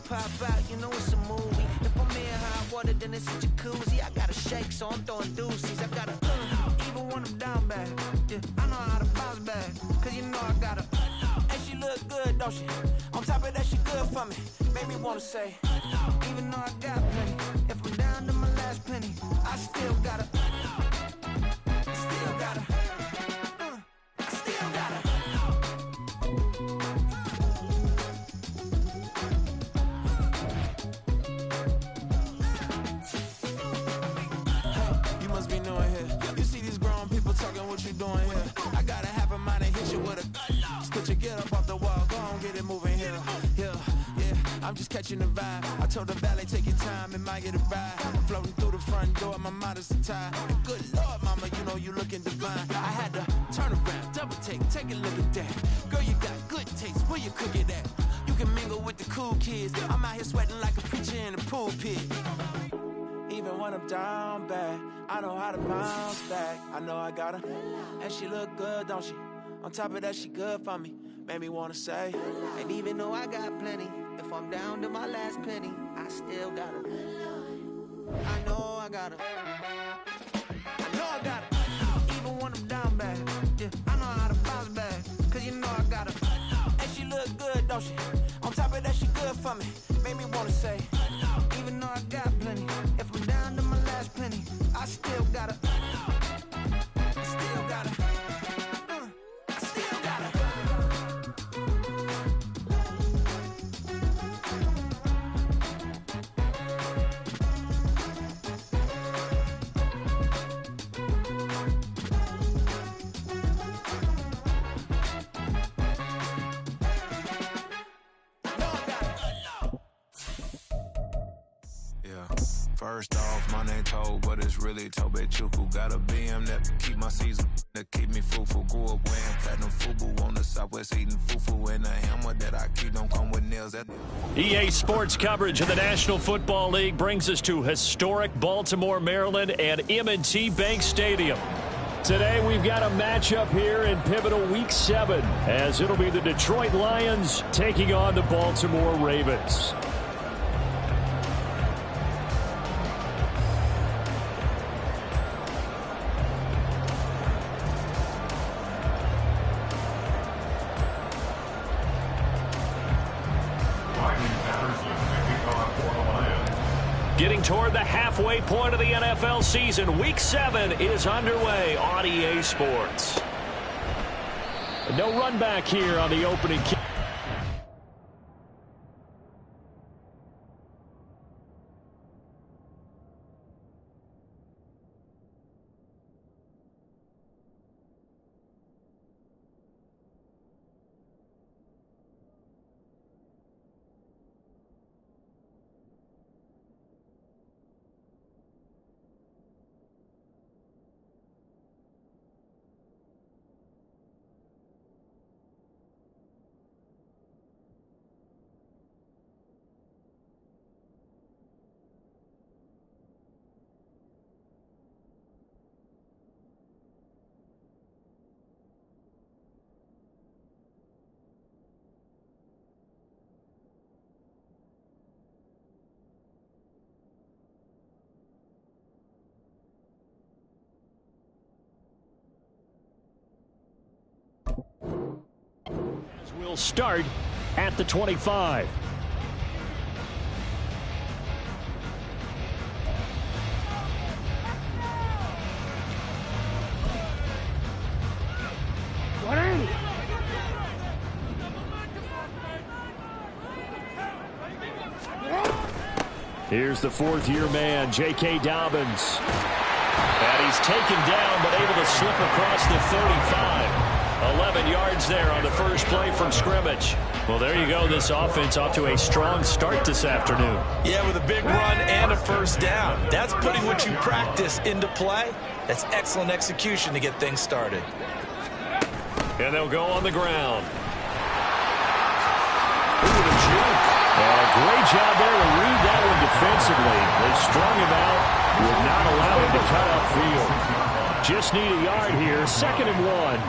pop out, you know it's a movie. If I'm in hot water, then it's a jacuzzi. I gotta shake, so I'm throwing deuces. I gotta, even when I'm down bad. Yeah, I know how to bounce back, cause you know I gotta. And she look good, don't she? On top of that, she good for me. Made me wanna say, even though I got plenty, if I'm down to my last penny, I still gotta. Still gotta. I still gotta. You must be new in here. You see these grown people talking, what you doing here? I gotta have a mind to hit you with a. Put your get up off the wall, go on, get it moving here. Yeah, I'm just catching the vibe. I told the valet, take your time, it might get a ride. I'm floating through the front door, my modest attire. And good Lord, mama, you know you looking divine. I had to turn around, double take a look at that. Girl, you got good taste, where you cook it at? You can mingle with the cool kids. I'm out here sweating like a preacher in a pool pit. Even when I'm down bad, I know how to bounce back. I know I got her, and she look good, don't she? On top of that, she good for me. Made me wanna say, and even though I got plenty, if I'm down to my last penny, I still got her. I know I got her. I know I got her. Even when I'm down bad, yeah, I know how to bounce back, cause you know I got her. And she look good, don't she? On top of that, she good for me. Made me wanna say, even though I got plenty, if I'm down to my last penny, I still got her. I still got her. I still got her. First off, my name Toad, but it's really Tobe Chuku. Got a BM that keep my season, that keep me fruitful. Grew up wearing platinum FUBU on the Southwest, eating fufu. And a hammer that I keep don't come with nails. EA Sports coverage of the National Football League brings us to historic Baltimore, Maryland, and M&T Bank Stadium. Today we've got a matchup here in pivotal Week 7, as it'll be the Detroit Lions taking on the Baltimore Ravens. Getting toward the halfway point of the NFL season, Week 7 is underway on EA Sports. No run back here on the opening kick. Will start at the 25. Here's the fourth-year man, J.K. Dobbins. And he's taken down, but able to slip across the 35. 11 yards there on the first play from scrimmage. Well, there you go. This offense off to a strong start this afternoon. Yeah, with a big run and a first down. That's putting what you practice into play. That's excellent execution to get things started. And they'll go on the ground. Ooh, the juke. And a great job there to read that one defensively. They strung him out, would not allow him to cut upfield. Just need a yard here, 2nd and 1.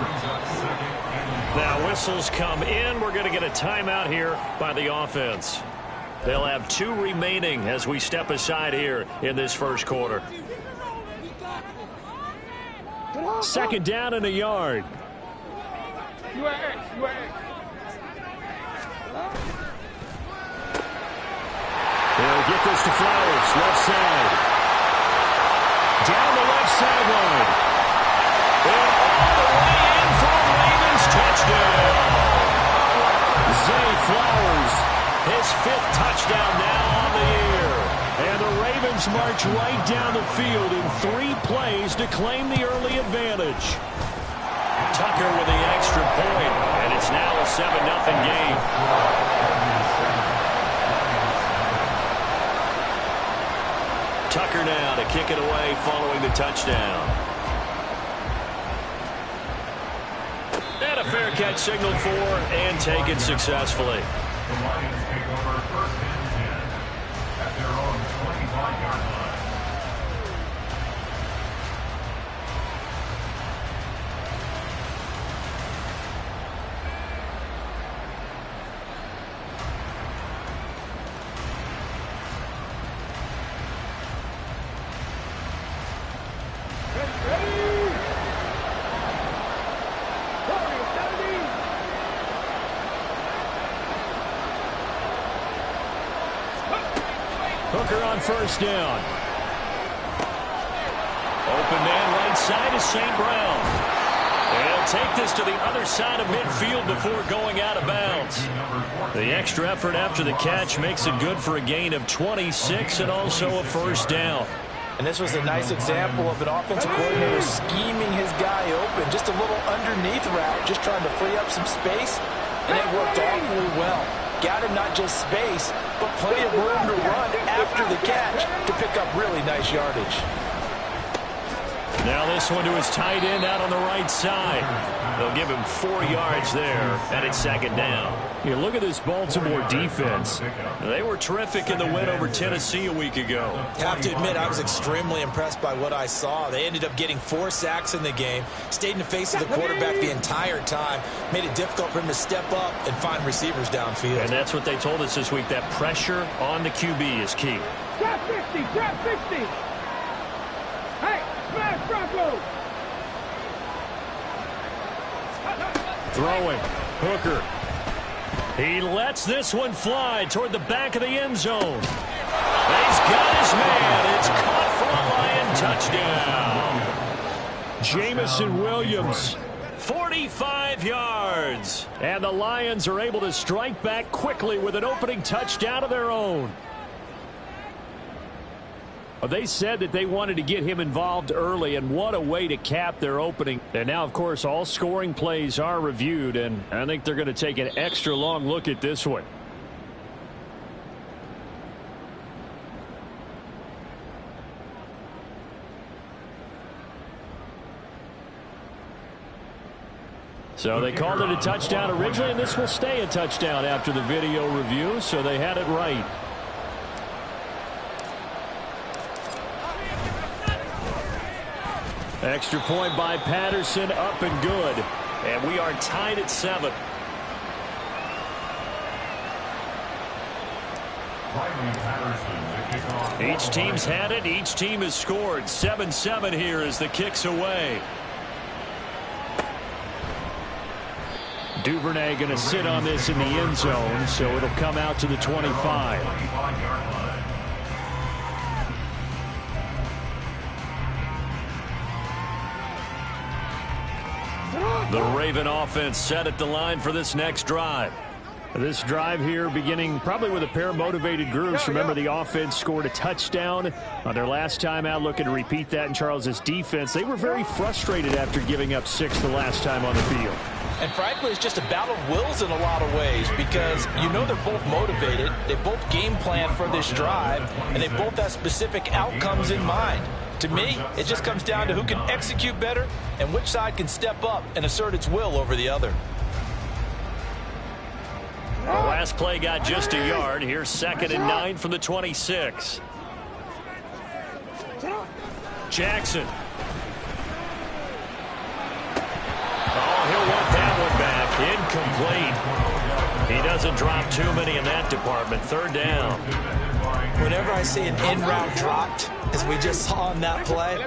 Now whistles come in. We're going to get a timeout here by the offense. They'll have 2 remaining as we step aside here in this first quarter. 2nd down and a yard. They'll get this to Flowers, left side. Down the left sideline. And all the way in for a Ravens touchdown. Zay Flowers, his 5th touchdown now on the year. And the Ravens march right down the field in 3 plays to claim the early advantage. Tucker with the extra point, and it's now a 7-0 game. Tucker now to kick it away following the touchdown. And a fair catch signaled for and taken successfully. The Lions take over 1st and 10 at their own 25-yard line. Hooker on 1st down. Open man right side is St. Brown. And he'll take this to the other side of midfield before going out of bounds. The extra effort after the catch makes it good for a gain of 26 and also a 1st down. And this was a nice example of an offensive coordinator scheming his guy open. Just a little underneath route, just trying to free up some space. And it worked awfully well. Got him not just space, but plenty of room to run after the catch to pick up really nice yardage. Now this one to his tight end out on the right side. They'll give him 4 yards there, and it's 2nd down. You look at this Baltimore defense. They were terrific in the win over Tennessee a week ago. Have to admit, I was extremely impressed by what I saw. They ended up getting 4 sacks in the game, stayed in the face of the quarterback the entire time, made it difficult for him to step up and find receivers downfield. And that's what they told us this week, that pressure on the QB is key. Trap 60, trap 60. Hey, smash Bronco. Throwing, Hooker. He lets this one fly toward the back of the end zone. He's got his man. It's caught for a Lion touchdown. Jamison Williams, 45 yards. And the Lions are able to strike back quickly with an opening touchdown of their own. They said that they wanted to get him involved early, and what a way to cap their opening. And now, of course, all scoring plays are reviewed, and I think they're going to take an extra long look at this one. So they called it a touchdown originally, and this will stay a touchdown after the video review, so they had it right. Extra point by Patterson, up and good. And we are tied at 7. Each team's had it. Each team has scored. 7-7 here as the kick's away. Duvernay going to sit on this in the end zone, so it'll come out to the 25. The Raven offense set at the line for this next drive. This drive here beginning probably with a pair of motivated groups. Remember, the offense scored a touchdown on their last time out, looking to repeat that in Charles's defense. They were very frustrated after giving up 6 the last time on the field. And frankly, it's just a battle of wills in a lot of ways, because you know they're both motivated, they both game plan for this drive, and they both have specific outcomes in mind. To me, it just comes down to who can execute better and which side can step up and assert its will over the other. The last play got just a yard. Here's 2nd and 9 from the 26. Jackson. Oh, he'll want that one back. Incomplete. He doesn't drop too many in that department. Third down. Whenever I see an in-route dropped, as we just saw on that play,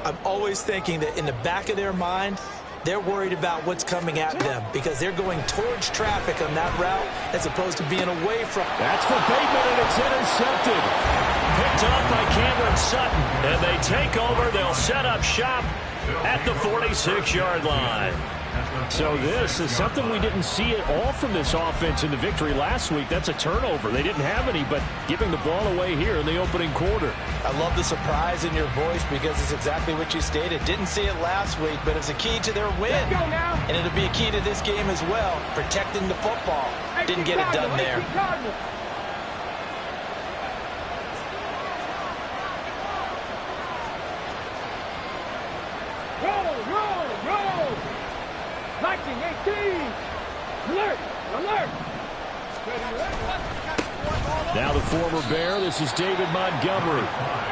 I'm always thinking that in the back of their mind, they're worried about what's coming at them because they're going towards traffic on that route as opposed to being away from. That's for Bateman, and it's intercepted. Picked up by Cameron Sutton, and they take over. They'll set up shop at the 46-yard line. So this is something we didn't see at all from this offense in the victory last week. That's a turnover. They didn't have any, but giving the ball away here in the opening quarter. I love the surprise in your voice because it's exactly what you stated. Didn't see it last week, but it's a key to their win. And it'll be a key to this game as well, protecting the football. Didn't get it done there. Roll! 19-18. Alert! Now the former Bear, this is David Montgomery.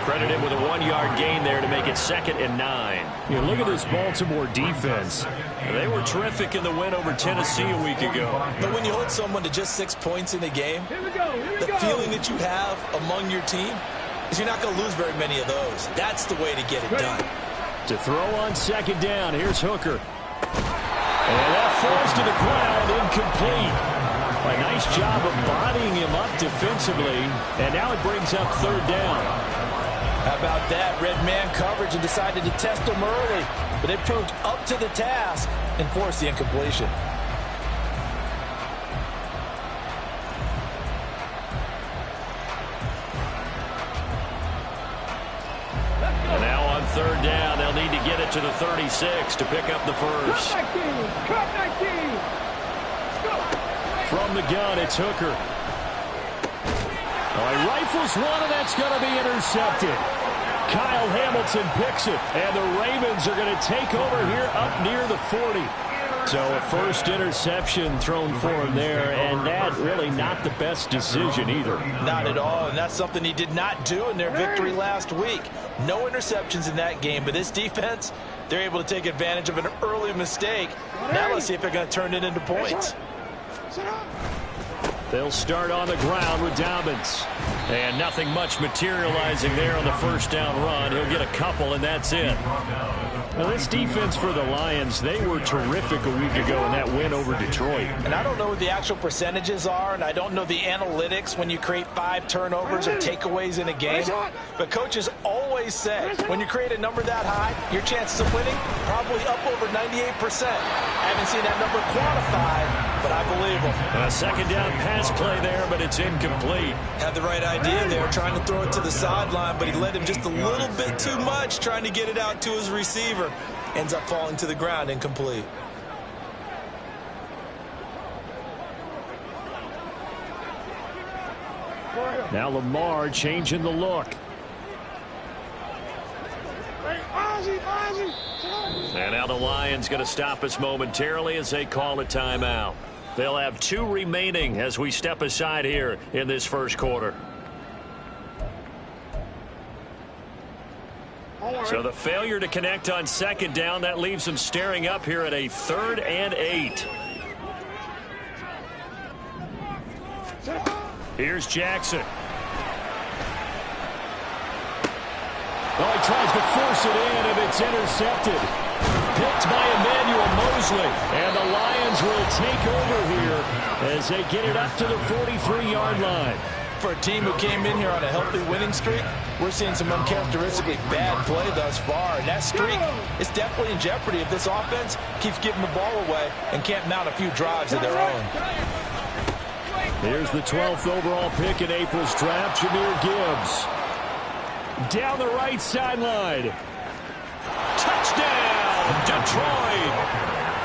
Credit him with a 1-yard gain there to make it 2nd and 9. You look at this Baltimore defense. They were terrific in the win over Tennessee a week ago. But when you hold someone to just 6 points in a game, the feeling that you have among your team is you're not going to lose very many of those. That's the way to get it done. To throw on 2nd down, here's Hooker. And that falls to the ground, incomplete. A nice job of bodying him up defensively, and now it brings up 3rd down. How about that? Red man coverage and decided to test him early, but it proved up to the task and forced the incompletion. And now on 3rd down, they'll need to get it to the 36 to pick up the first. Cut 19. From the gun, it's Hooker. He rifles one, and that's going to be intercepted. Kyle Hamilton picks it, and the Ravens are going to take over here up near the 40. So a first interception thrown for him there, and that really not the best decision either. Not at all, and that's something he did not do in their victory last week. No interceptions in that game, but this defense, they're able to take advantage of an early mistake. Now let's see if they're going to turn it into points. They'll start on the ground with Dobbins. And nothing much materializing there on the first down run. He'll get a couple, and that's it. Now, this defense for the Lions, they were terrific a week ago in that win over Detroit. And I don't know what the actual percentages are, and I don't know the analytics when you create 5 turnovers or takeaways in a game. But coaches always say, when you create a number that high, your chances of winning probably up over 98%. I haven't seen that number quantified, but I believe them. A 2nd down pass play there, but it's incomplete. Had the right idea there, trying to throw it to the sideline, but he led him just a little bit too much, trying to get it out to his receiver. Ends up falling to the ground, incomplete. Now Lamar changing the look. And now the Lions going to stop us momentarily as they call a timeout. They'll have 2 remaining as we step aside here in this first quarter. So the failure to connect on 2nd down, that leaves them staring up here at a 3rd and 8. Here's Jackson. Oh, he tries to force it in, and it's intercepted. Picked by Emmanuel Mosley. And the Lions will take over here as they get it up to the 43-yard line. For a team who came in here on a healthy winning streak, we're seeing some uncharacteristically bad play thus far. And that streak is definitely in jeopardy if this offense keeps giving the ball away and can't mount a few drives of their own. Here's the 12th overall pick in April's draft, Jahmyr Gibbs. Down the right sideline. Touchdown, Detroit!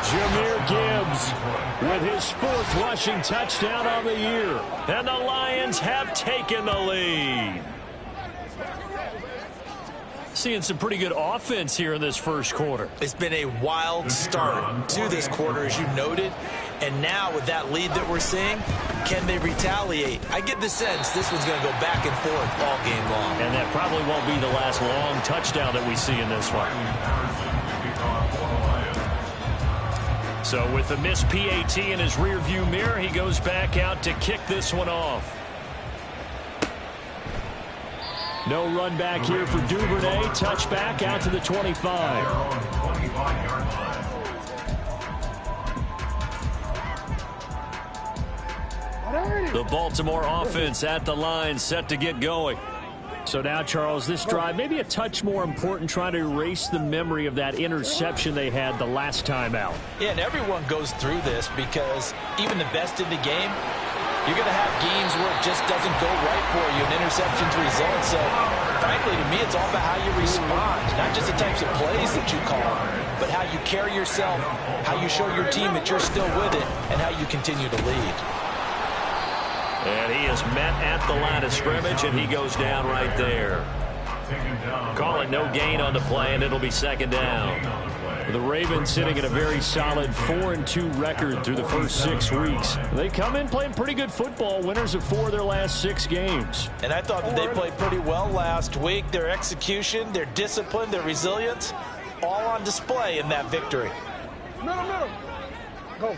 Jahmyr Gibbs with his 4th rushing touchdown on the year. And the Lions have taken the lead. Seeing some pretty good offense here in this first quarter. It's been a wild start to this quarter, as you noted. And now with that lead that we're seeing, can they retaliate? I get the sense this one's going to go back and forth all game long. And that probably won't be the last long touchdown that we see in this one. So with the missed PAT in his rearview mirror, he goes back out to kick this one off. No run back here for Duvernay. Touchback out to the 25. The Baltimore offense at the line, set to get going. So now, Charles, this drive maybe a touch more important, trying to erase the memory of that interception they had the last time out. Yeah, and everyone goes through this because even the best in the game, you're going to have games where it just doesn't go right for you, and interceptions result. So, frankly, to me, it's all about how you respond, not just the types of plays that you call, but how you carry yourself, how you show your team that you're still with it, and how you continue to lead. And he is met at the line of scrimmage, and he goes down right there. Call it no gain on the play, and it'll be second down. The Ravens sitting at a very solid 4-2 record through the first 6 weeks. They come in playing pretty good football, winners of 4 of their last 6 games. And I thought that they played pretty well last week. Their execution, their discipline, their resilience, all on display in that victory. Middle. Go.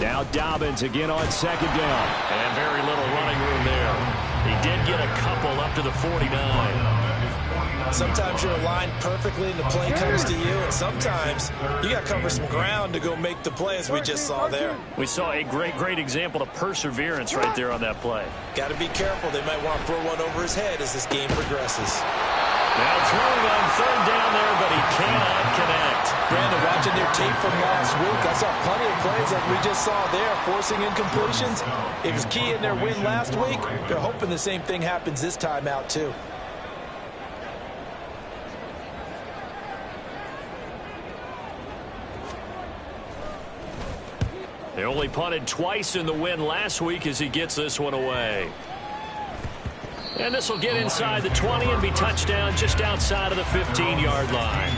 Now Dobbins again on second down. And very little running room there. He did get a couple up to the 49. Sometimes you're aligned perfectly and the play comes to you, and sometimes you got to cover some ground to go make the play, as we just saw there. We saw a great example of perseverance right there on that play. Got to be careful. They might want to throw one over his head as this game progresses. Now throwing on third down there, but he cannot connect. Brandon, watching their tape from last week, I saw plenty of plays like we just saw there, forcing incompletions. It was key in their win last week. They're hoping the same thing happens this time out, too. They only punted twice in the win last week as he gets this one away. And this will get inside the 20 and be touchdown just outside of the 15-yard line.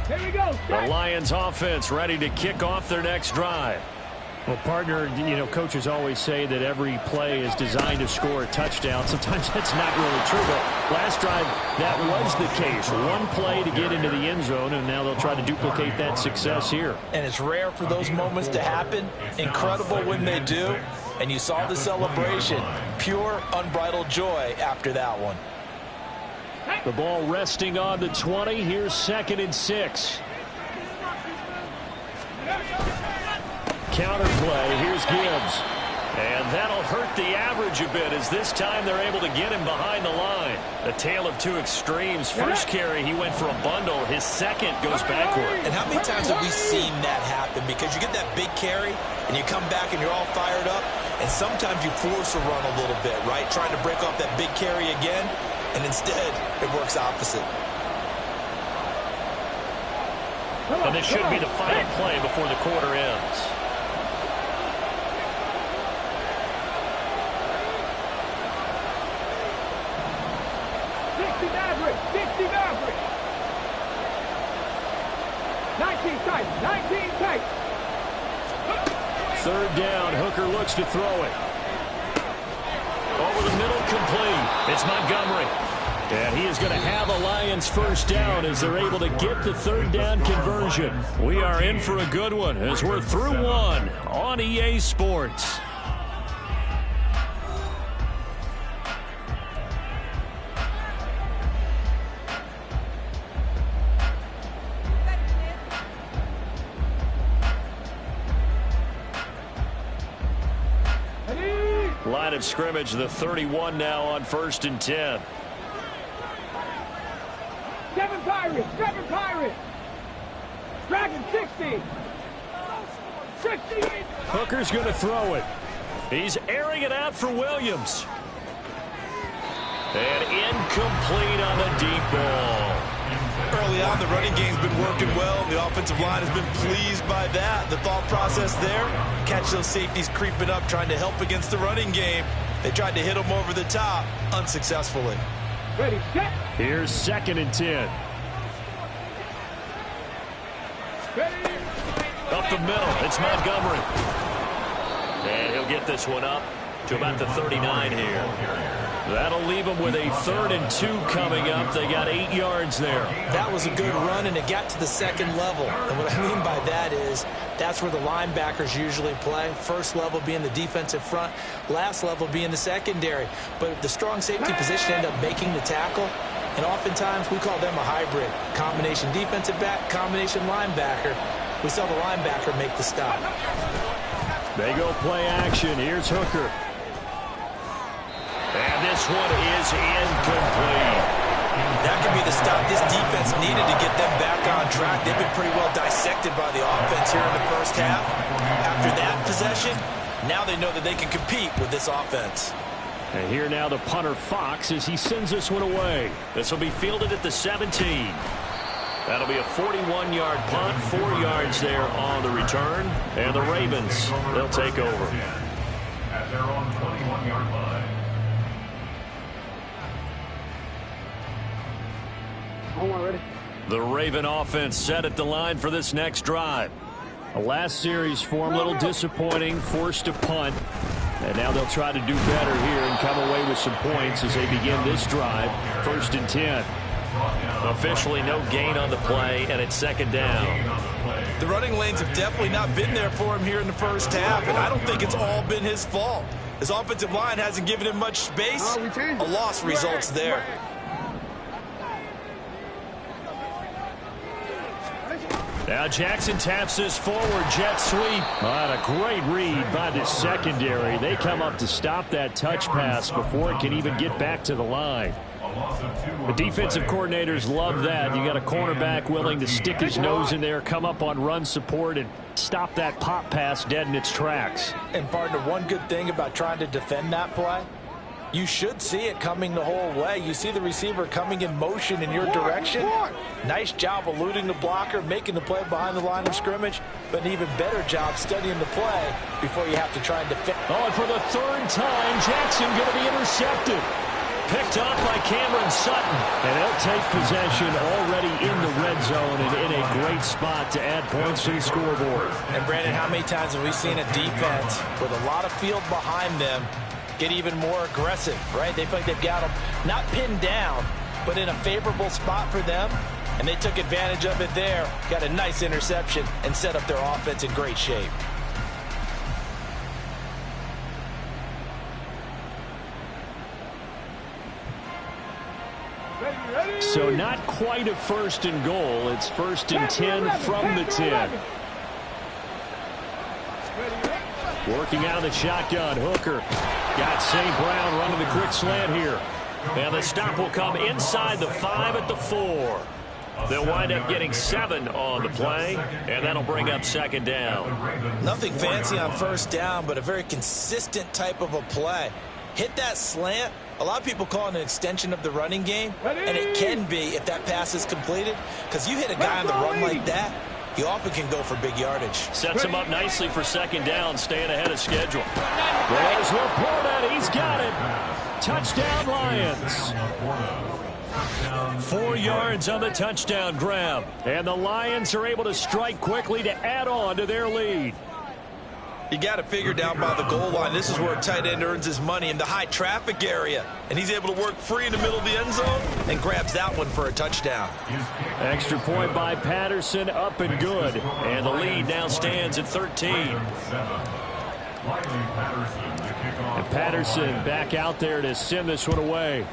Here we go. The Lions offense ready to kick off their next drive. Well, partner, coaches always say that every play is designed to score a touchdown. Sometimes that's not really true, but last drive, that was the case. One play to get into the end zone, and now they'll try to duplicate that success here. And it's rare for those moments to happen. Incredible when they do. And you saw the celebration. Pure, unbridled joy after that one. The ball resting on the 20. Here's 2nd and 6. Counter play. Here's Gibbs. And that'll hurt the average a bit as this time they're able to get him behind the line. The tale of two extremes. First carry, he went for a bundle. His second goes backward. And how many times have we seen that happen? Because you get that big carry, and you come back and you're all fired up, and sometimes you force a run a little bit, right? Trying to break off that big carry again, and instead it works opposite. And this should be the final play before the quarter ends. Average. 19 tight. 19 tight. Third down. Hooker looks to throw it. Over the middle, complete. It's Montgomery. And he is going to have a Lions first down as they're able to get the third down conversion. We are in for a good one as we're through one on EA Sports. Line of scrimmage, the 31 now on 1st and 10. Seven Pirates. Dragon 60. 68. Hooker's going to throw it. He's airing it out for Williams. And incomplete on the deep ball. Early on, the running game's been working well. The offensive line has been pleased by that. The thought process there, catch those safeties creeping up, trying to help against the running game. They tried to hit them over the top, unsuccessfully. Ready, set. Here's 2nd and 10. Ready. Up the middle. It's Montgomery. And he'll get this one up to about the 39 here. That'll leave them with a 3rd and 2 coming up. They got 8 yards there. That was a good run, and it got to the second level. And what I mean by that is that's where the linebackers usually play. First level being the defensive front, last level being the secondary. But the strong safety position ended up making the tackle. And oftentimes we call them a hybrid. Combination defensive back, combination linebacker. We saw the linebacker make the stop. They go play action. Here's Hooker. And this one is incomplete. That could be the stop this defense needed to get them back on track. They've been pretty well dissected by the offense here in the first half. After that possession, now they know that they can compete with this offense. And here now the punter Fox as he sends this one away. This will be fielded at the 17. That'll be a 41-yard punt, 4 yards there on the return. And the Ravens, they'll take over. At their own 21-yard line. The Raven offense set at the line for this next drive. The last series for them, a little disappointing, forced a punt. And now they'll try to do better here and come away with some points as they begin this drive. 1st and 10. Officially no gain on the play, and it's 2nd down. The running lanes have definitely not been there for him here in the first half, and I don't think it's all been his fault. His offensive line hasn't given him much space. A loss results there. Now Jackson taps this forward, jet sweep. What a great read by the secondary. They come up to stop that touch pass before it can even get back to the line. The defensive coordinators love that. You got a cornerback willing to stick his nose in there, come up on run support, and stop that pop pass dead in its tracks. And partner, one good thing about trying to defend that play, you should see it coming the whole way. You see the receiver coming in motion in your direction. Nice job eluding the blocker, making the play behind the line of scrimmage, but an even better job studying the play before you have to try and defend. Oh, and for the 3rd time, Jackson going to be intercepted. Picked off by Cameron Sutton. And they'll take possession already in the red zone and in a great spot to add points to the scoreboard. And Brandon, how many times have we seen a defense with a lot of field behind them get even more aggressive, right? They feel like they've got them not pinned down, but in a favorable spot for them, and they took advantage of it there, got a nice interception, and set up their offense in great shape. So not quite a 1st and goal. It's 1st and 10 from the 10. Working out of the shotgun, Hooker. Got St. Brown running the quick slant here. And the stop will come inside the 5 at the 4. They'll wind up getting 7 on the play, and that'll bring up 2nd down. Nothing fancy on 1st down, but a very consistent type of a play. Hit that slant. A lot of people call it an extension of the running game, and it can be if that pass is completed, because you hit a guy on the run like that, you often can go for big yardage. Sets him up nicely for 2nd down, staying ahead of schedule. There's Laporta. He's got it. Touchdown, Lions. 4 yards on the touchdown grab. And the Lions are able to strike quickly to add on to their lead. You got to figure down by the goal line. This is where a tight end earns his money in the high traffic area. And he's able to work free in the middle of the end zone and grabs that one for a touchdown. Extra point by Patterson, up and good. And the lead now stands at 13. And Patterson back out there to send this one away.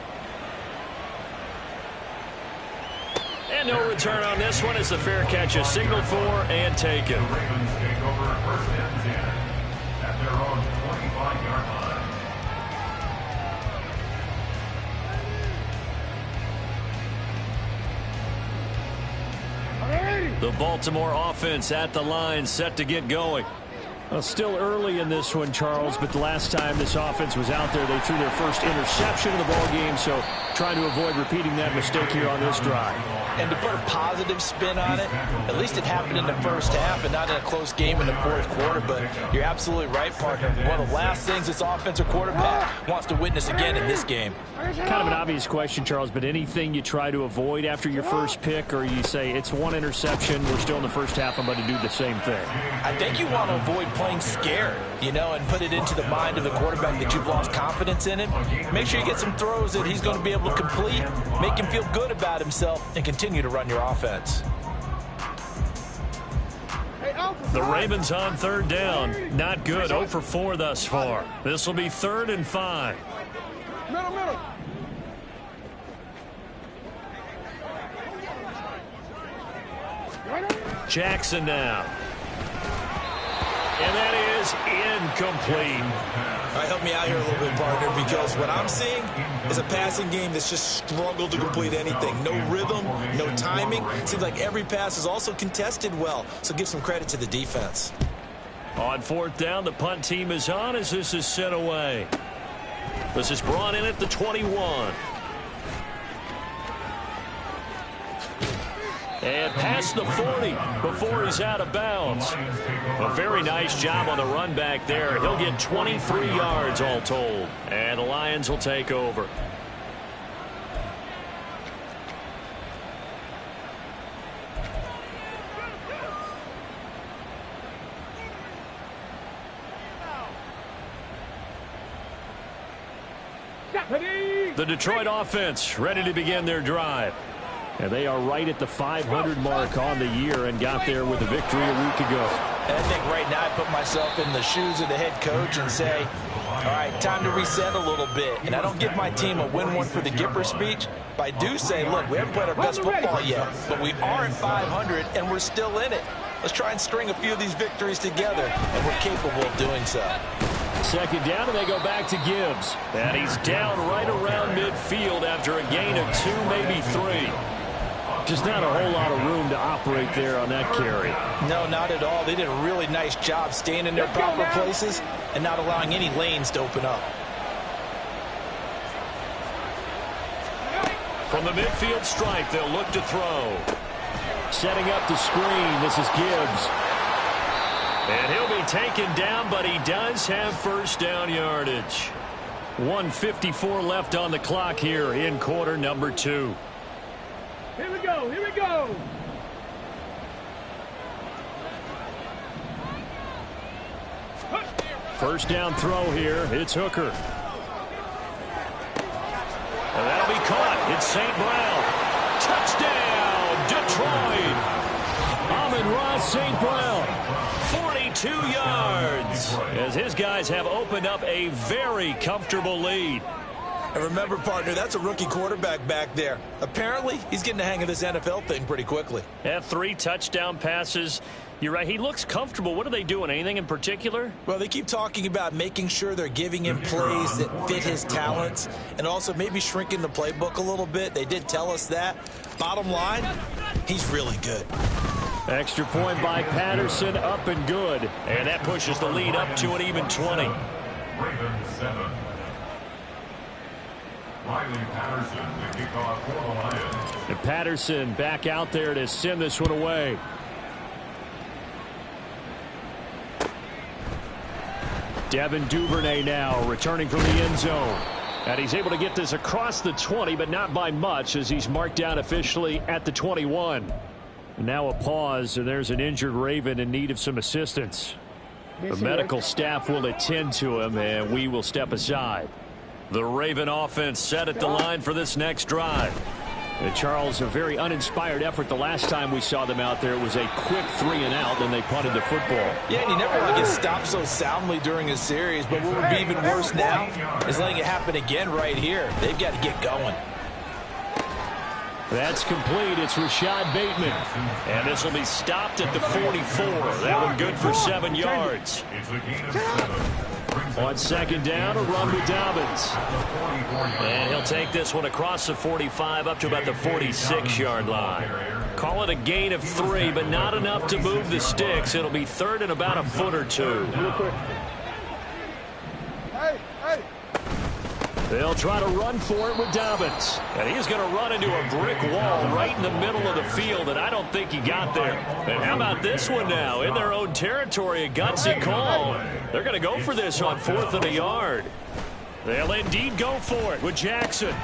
And no return on this one as the fair catch is signaled for and taken. Ravens take over 1st and 10 at their own 25-yard line. The Baltimore offense at the line, set to get going. Well, still early in this one, Charles, but the last time this offense was out there, they threw their first interception of the ball game, so trying to avoid repeating that mistake here on this drive. And to put a positive spin on it, at least it happened in the first half and not in a close game in the fourth quarter, but you're absolutely right, partner. One of the last things this offensive quarterback wants to witness again in this game. Kind of an obvious question, Charles, but anything you try to avoid after your first pick, or you say it's one interception, we're still in the first half, I'm going to do the same thing? I think you want to avoid playing scared, and put it into the mind of the quarterback that you've lost confidence in him. Make sure you get some throws that he's going to be able to complete, make him feel good about himself, and continue to run your offense. The Ravens on third down. Not good. 0 for 4 thus far. This will be 3rd and 5. Middle. Jackson now. And that is incomplete. All right, help me out here a little bit, partner, because what I'm seeing is a passing game that's just struggled to complete anything. No rhythm, no timing. Seems like every pass is also contested well, so give some credit to the defense. On 4th down, the punt team is on as this is sent away. This is brought in at the 21. And past the 40 before he's out of bounds. A very nice job on the run back there. He'll get 23 yards all told. And the Lions will take over. The Detroit offense ready to begin their drive. And they are right at the 500 mark on the year and got there with a victory a week ago. And I think right now I put myself in the shoes of the head coach and say, all right, time to reset a little bit. And I don't give my team a win one for the Gipper speech, but I do say, look, we haven't played our best football yet, but we are at 500 and we're still in it. Let's try and string a few of these victories together, and we're capable of doing so. 2nd down, and they go back to Gibbs. And he's down right around midfield after a gain of 2, maybe 3. Just not a whole lot of room to operate there on that carry. No, not at all. They did a really nice job staying in their proper places and not allowing any lanes to open up. From the midfield stripe, they'll look to throw. Setting up the screen, this is Gibbs. And he'll be taken down, but he does have first down yardage. 1:54 left on the clock here in quarter number 2. Here we go. First down throw here. It's Hooker. And that'll be caught. It's St. Brown. Touchdown, Detroit. Amon-Ra St. Brown. 42 yards. As his guys have opened up a very comfortable lead. And remember, partner, that's a rookie quarterback back there. Apparently, he's getting the hang of this NFL thing pretty quickly. Have 3 touchdown passes. You're right. He looks comfortable. What are they doing? Anything in particular? Well, they keep talking about making sure they're giving him plays that fit his talents and also maybe shrinking the playbook a little bit. They did tell us that. Bottom line, he's really good. Extra point by Patterson, up and good. And that pushes the lead up to an even 20. Ravens 7. Riley Patterson, the kickoff for the Lions. And Patterson back out there to send this one away. Devin Duvernay now returning from the end zone. And he's able to get this across the 20, but not by much as he's marked down officially at the 21. And now a pause, and there's an injured Raven in need of some assistance. The medical staff will attend to him, and we will step aside. The Raven offense set at the line for this next drive. And Charles, a very uninspired effort the last time we saw them out there. It was a quick 3 and out, and they punted the football. Yeah, and you never want to get stopped so soundly during a series, but what would be even worse now is letting it happen again right here. They've got to get going. That's complete. It's Rashad Bateman. And this will be stopped at the 44. That one good for 7 yards. It's a gain of 7. On second down, a run with Dobbins. And he'll take this one across the 45 up to about the 46-yard line. Call it a gain of 3, but not enough to move the sticks. It'll be third and about a foot or two. They'll try to run for it with Dobbins. And he's going to run into a brick wall right in the middle of the field, and I don't think he got there. And how about this one now? In their own territory, a gutsy call. They're going to go for this on 4th and a yard. They'll indeed go for it with Jackson.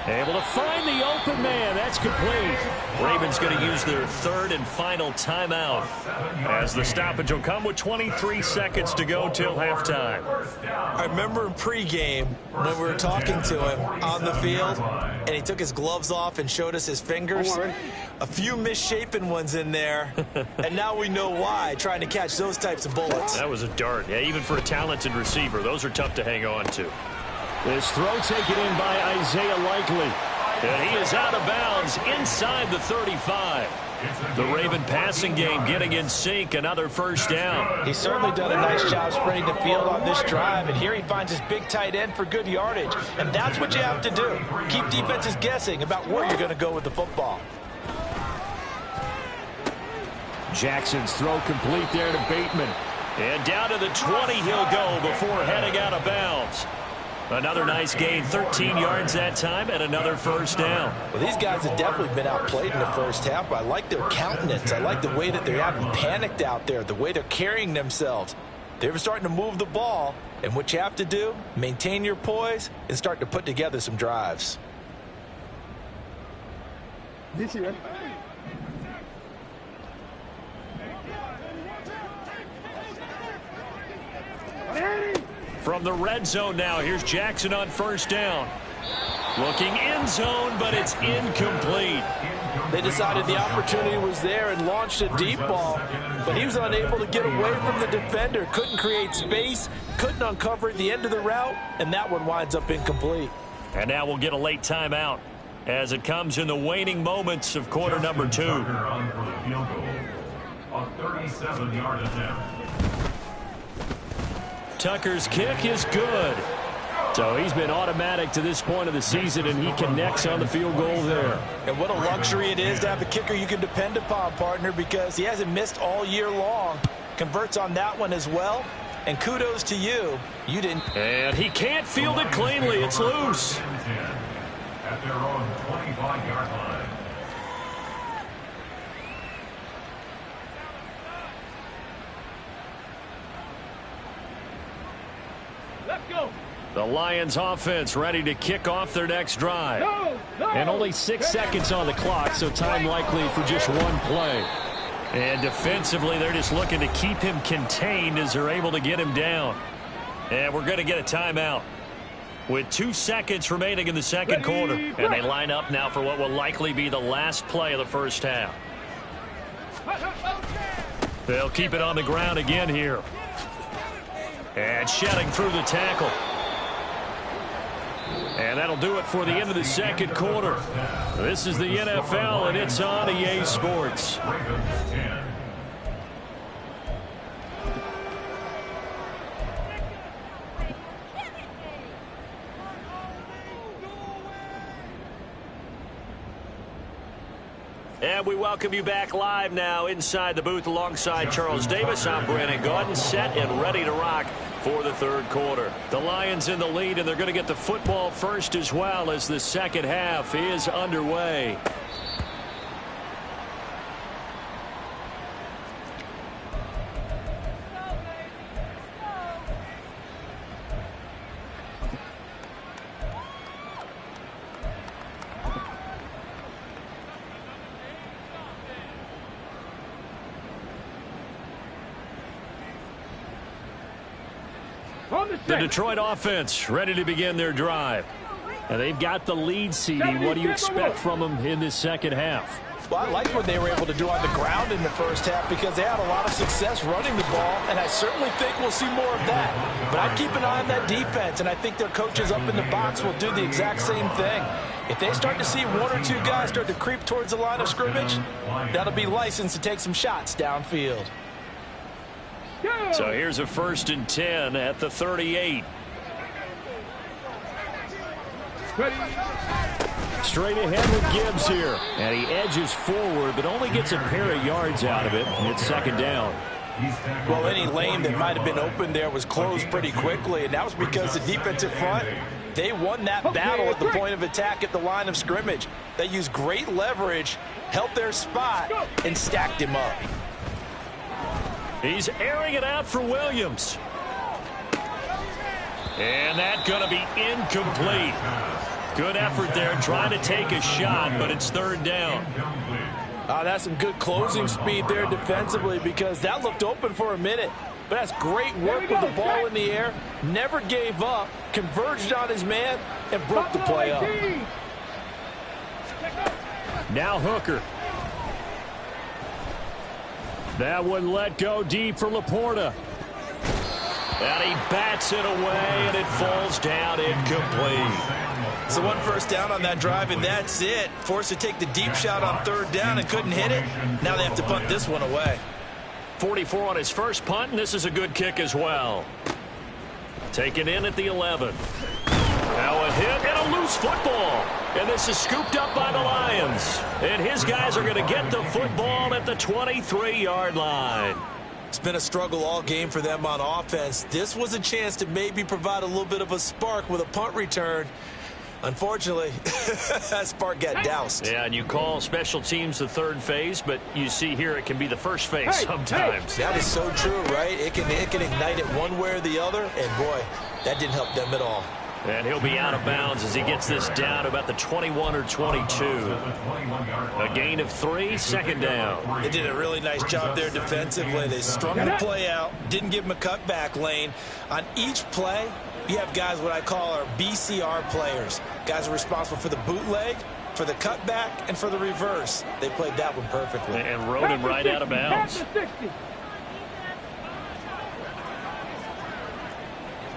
Able to find the open man. That's complete. Ravens going to use their third and final timeout as the stoppage will come with 23 seconds to go till halftime. I remember in pregame when we were talking to him on the field, and he took his gloves off and showed us his fingers. A few misshapen ones in there, and now we know why, trying to catch those types of bullets. That was a dart. Yeah, even for a talented receiver, those are tough to hang on to. This throw taken in by Isaiah Likely. And he is out of bounds inside the 35. The Raven passing game getting in sync, another first down. He's certainly done a nice job spreading the field on this drive, and here he finds his big tight end for good yardage. And that's what you have to do. Keep defenses guessing about where you're going to go with the football. Jackson's throw complete there to Bateman. And down to the 20 he'll go before heading out of bounds. Another nice gain, 13 yards that time, and another first down. Well, these guys have definitely been outplayed in the first half, but I like their countenance. I like the way that they haven't panicked out there, the way they're carrying themselves. They're starting to move the ball, and what you have to do, maintain your poise and start to put together some drives. This year. From the red zone now, here's Jackson on first down. Looking end zone, but it's incomplete. They decided the opportunity was there and launched a deep ball, but he was unable to get away from the defender, couldn't create space, couldn't uncover the end of the route, and that one winds up incomplete. And now we'll get a late timeout as it comes in the waning moments of quarter number 2. On for the field goal. A 37-yard attempt. Tucker's kick is good. So he's been automatic to this point of the season, and he connects on the field goal there. And what a luxury it is to have a kicker you can depend upon, partner, because he hasn't missed all year long. Converts on that one as well. And kudos to you. You didn't. And he can't field it cleanly. It's loose. At their own 25-yard line. The Lions offense ready to kick off their next drive. And only 6 seconds on the clock, so time likely for just one play. And defensively, they're just looking to keep him contained as they're able to get him down. And we're going to get a timeout with 2 seconds remaining in the second quarter. And they line up now for what will likely be the last play of the first half. They'll keep it on the ground again here. And shedding through the tackle. And that'll do it for the end of the second quarter. This is the NFL, and it's on EA Sports. And we welcome you back live now inside the booth alongside Charles Davis. I'm Brandon Gaudin, set and ready to rock for the third quarter. The Lions in the lead, and they're going to get the football first as well as the second half is underway. The Detroit offense ready to begin their drive. And they've got the lead seeding. What do you expect from them in this second half? Well, I liked what they were able to do on the ground in the first half because they had a lot of success running the ball, and I certainly think we'll see more of that. But I'd keep an eye on that defense, and I think their coaches up in the box will do the exact same thing. If they start to see 1 or 2 guys start to creep towards the line of scrimmage, that'll be licensed to take some shots downfield. So here's a 1st and 10 at the 38. Straight ahead with Gibbs here. And he edges forward, but only gets a pair of yards out of it. And it's 2nd down. Well, any lane that might have been open there was closed pretty quickly, and that was because the defensive front, they won that battle at the point of attack at the line of scrimmage. They used great leverage, held their spot, and stacked him up. He's airing it out for Williams. And that's going to be incomplete. Good effort there, trying to take a shot, but it's 3rd down. That's some good closing speed there defensively, because that looked open for a minute. But that's great work with the ball in the air. Never gave up, converged on his man, and broke the play up. Now Hooker. That one let go deep for Laporta. And he bats it away, and it falls down incomplete. So 1 first down on that drive, and that's it. Forced to take the deep shot on 3rd down and couldn't hit it. Now they have to punt this one away. 44 on his first punt, and this is a good kick as well. Taken in at the 11. Now a hit and a loose football. And this is scooped up by the Lions. And his guys are going to get the football at the 23-yard line. It's been a struggle all game for them on offense. This was a chance to maybe provide a little bit of a spark with a punt return. Unfortunately, that spark got doused. Yeah, and you call special teams the 3rd phase, but you see here it can be the 1st phase sometimes. That is so true, right? It can ignite it one way or the other, and boy, that didn't help them at all. And he'll be out of bounds as he gets this down about the 21 or 22. A gain of 3, 2nd down. They did a really nice job there defensively. They strung the play out, didn't give him a cutback lane. On each play, you have guys what I call our BCR players. Guys are responsible for the bootleg, for the cutback, and for the reverse. They played that one perfectly. And rode him right out of bounds.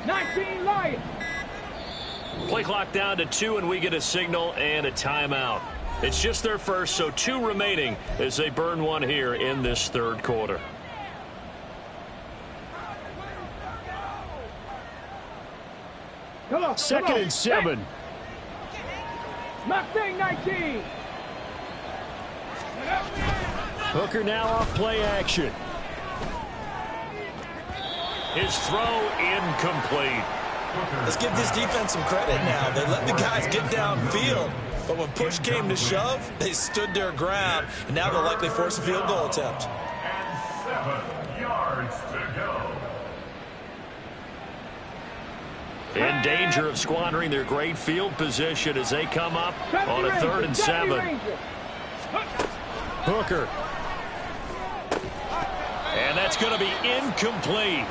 19 Lions. Play clock down to 2, and we get a signal and a timeout. It's just their first, so 2 remaining as they burn one here in this 3rd quarter. Come on, 2nd and 7. Mustang 19. Hooker now off play action. His throw incomplete. Let's give this defense some credit now. They let the guys get downfield, but when push came to shove, they stood their ground, and now they'll likely force a field goal attempt. And 7 yards to go. In danger of squandering their great field position as they come up on a 3rd and 7. Hooker. And that's going to be incomplete.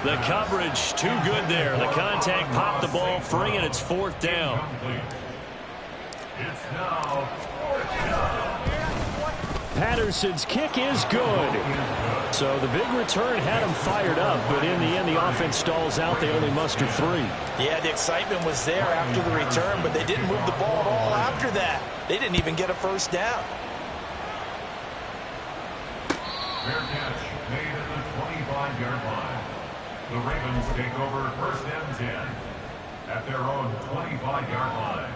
The coverage too good there. The contact popped the ball free, and it's 4th down. It's now 4th down. Patterson's kick is good. So the big return had him fired up, but in the end, the offense stalls out. They only muster 3. Yeah, the excitement was there after the return, but they didn't move the ball at all after that. They didn't even get a 1st down. Fair catch made at the 25-yard line. The Ravens take over 1st and 10 at their own 25-yard line.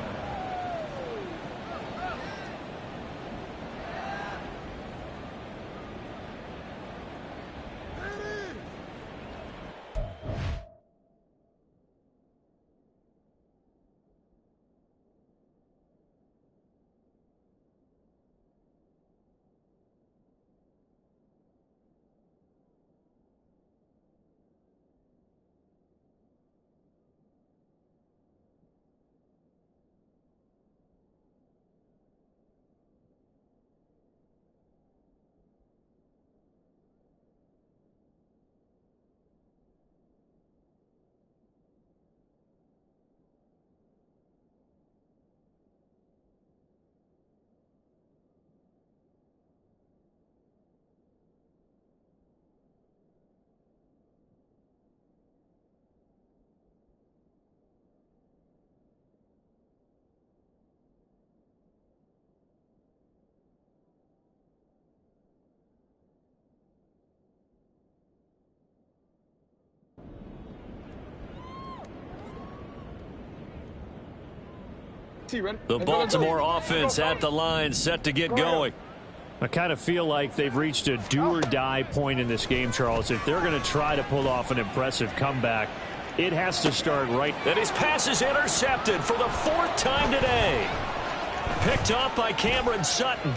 The Baltimore offense at the line, set to get going. I kind of feel like they've reached a do-or-die point in this game, Charles. If they're going to try to pull off an impressive comeback, it has to start right. And his pass is intercepted for the 4th time today. Picked off by Cameron Sutton.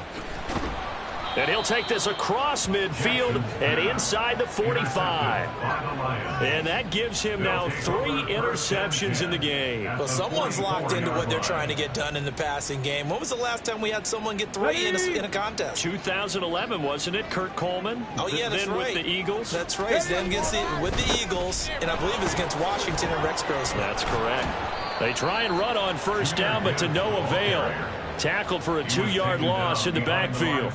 And he'll take this across midfield and inside the 45. And that gives him now 3 interceptions in the game. Well, someone's locked into what they're trying to get done in the passing game. When was the last time we had someone get 3 in a contest? 2011, wasn't it, Kurt Coleman? Oh, yeah, that's right. With the Eagles? That's right. Then with the Eagles, and I believe it's against Washington and Rex Grossman. That's correct. They try and run on first down, but to no avail. Tackled for a 2-yard loss in the backfield.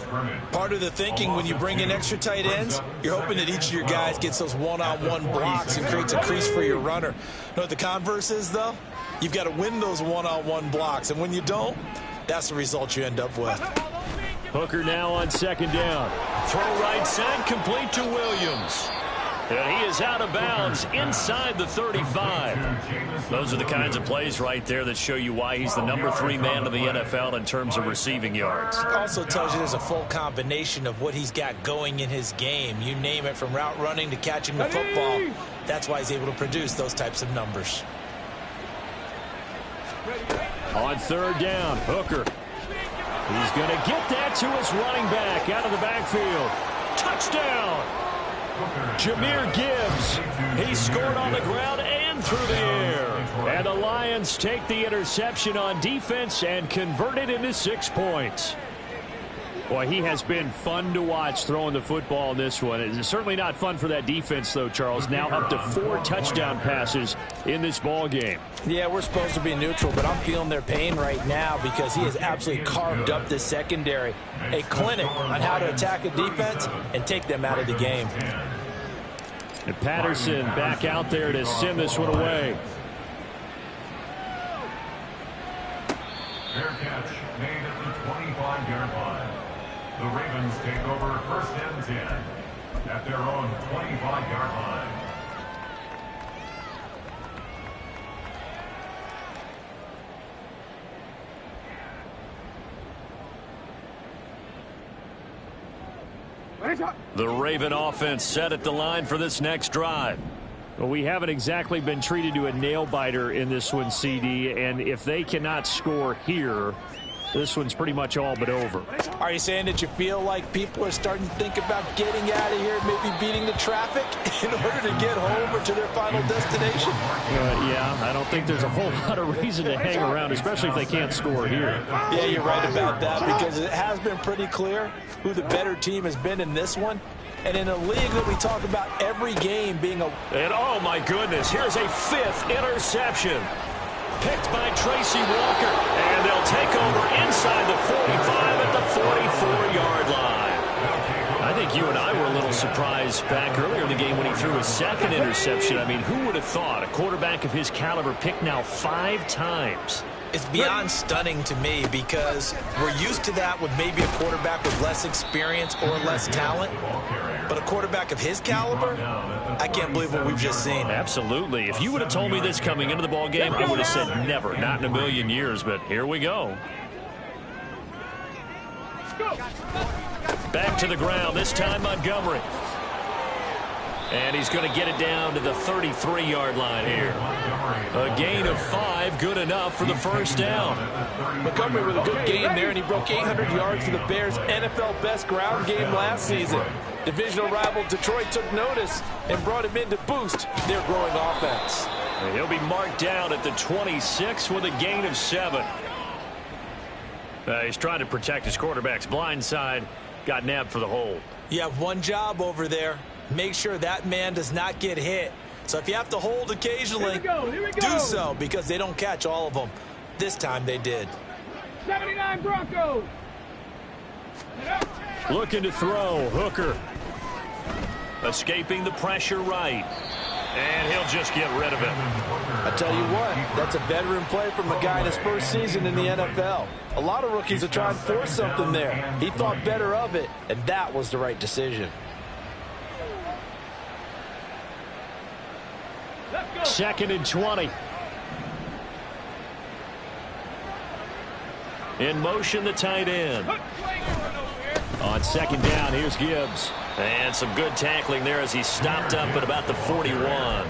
Part of the thinking when you bring in extra tight ends, you're hoping that each of your guys gets those one-on-one blocks and creates a crease for your runner. You know what the converse is, though? You've got to win those one-on-one blocks, and when you don't, that's the result you end up with. Hooker now on 2nd down. Throw right side, complete to Williams. And he is out of bounds inside the 35. Those are the kinds of plays right there that show you why he's the number 3 man in the NFL in terms of receiving yards. It also tells you there's a full combination of what he's got going in his game. You name it, from route running to catching the football. That's why he's able to produce those types of numbers. On 3rd down, Hooker. He's going to get that to his running back out of the backfield. Touchdown! Jahmyr Gibbs. He scored on the ground and through the air. And the Lions take the interception on defense and convert it into 6 points. Boy, he has been fun to watch throwing the football in this one. It's certainly not fun for that defense, though, Charles. Now up to 4 touchdown passes in this ball game. Yeah, we're supposed to be neutral, but I'm feeling their pain right now because he has absolutely carved up this secondary. A clinic on how to attack a defense and take them out of the game. And Patterson back out there to send this one away. Fair catch made at the 25-yard line. The Ravens take over 1st and 10 at their own 25-yard line. The Raven offense set at the line for this next drive. Well, we haven't exactly been treated to a nail-biter in this one, CD, and if they cannot score here, this one's pretty much all but over. Are you saying that you feel like people are starting to think about getting out of here, maybe beating the traffic in order to get home or to their final destination? Yeah, I don't think there's a whole lot of reason to hang around, especially if they can't score here. Yeah, you're right about that, because it has been pretty clear who the better team has been in this one. And in a league that we talk about every game being a... And oh my goodness, here's a 5th interception. Picked by Tracy Walker. And they'll take over inside the 45 at the 44-yard line. I think you and I were a little surprised back earlier in the game when he threw his 2nd interception. I mean, who would have thought a quarterback of his caliber picked now 5 times? It's beyond stunning to me because we're used to that with maybe a quarterback with less experience or less talent. But a quarterback of his caliber, I can't believe what we've just seen. Absolutely. If you would have told me this coming into the ball game, I would have said never, not in a million years. But here we go. Back to the ground, this time Montgomery. And he's going to get it down to the 33-yard line here. A gain of 5, good enough for the 1st down. Montgomery with a good game there, and he broke 800 yards for the Bears' NFL best ground game last season. Divisional rival Detroit took notice and brought him in to boost their growing offense. And he'll be marked down at the 26 with a gain of 7. He's trying to protect his quarterback's blind side. Got nabbed for the hold. You have one job over there. Make sure that man does not get hit. So if you have to hold occasionally, do so, because they don't catch all of them. This time they did. 79 Broncos. Looking to throw. Hooker. Escaping the pressure right. And he'll just get rid of it. I tell you what, that's a veteran play from a guy in his 1st season in the NFL. A lot of rookies are trying to force something there. He thought better of it, and that was the right decision. 2nd and 20. In motion, the tight end. On second down, here's Gibbs. And some good tackling there as he stopped up at about the 41.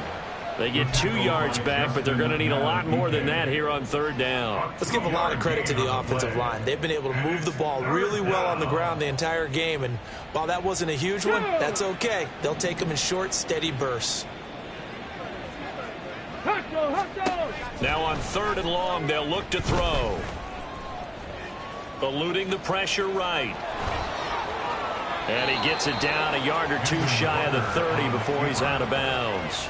They get 2 yards back, but they're going to need a lot more than that here on third down. Let's give a lot of credit to the offensive line. They've been able to move the ball really well on the ground the entire game, and while that wasn't a huge one, that's okay. They'll take them in short, steady bursts. Now on third and long, they'll look to throw. Eluding the pressure right. And he gets it down a yard or 2 shy of the 30 before he's out of bounds.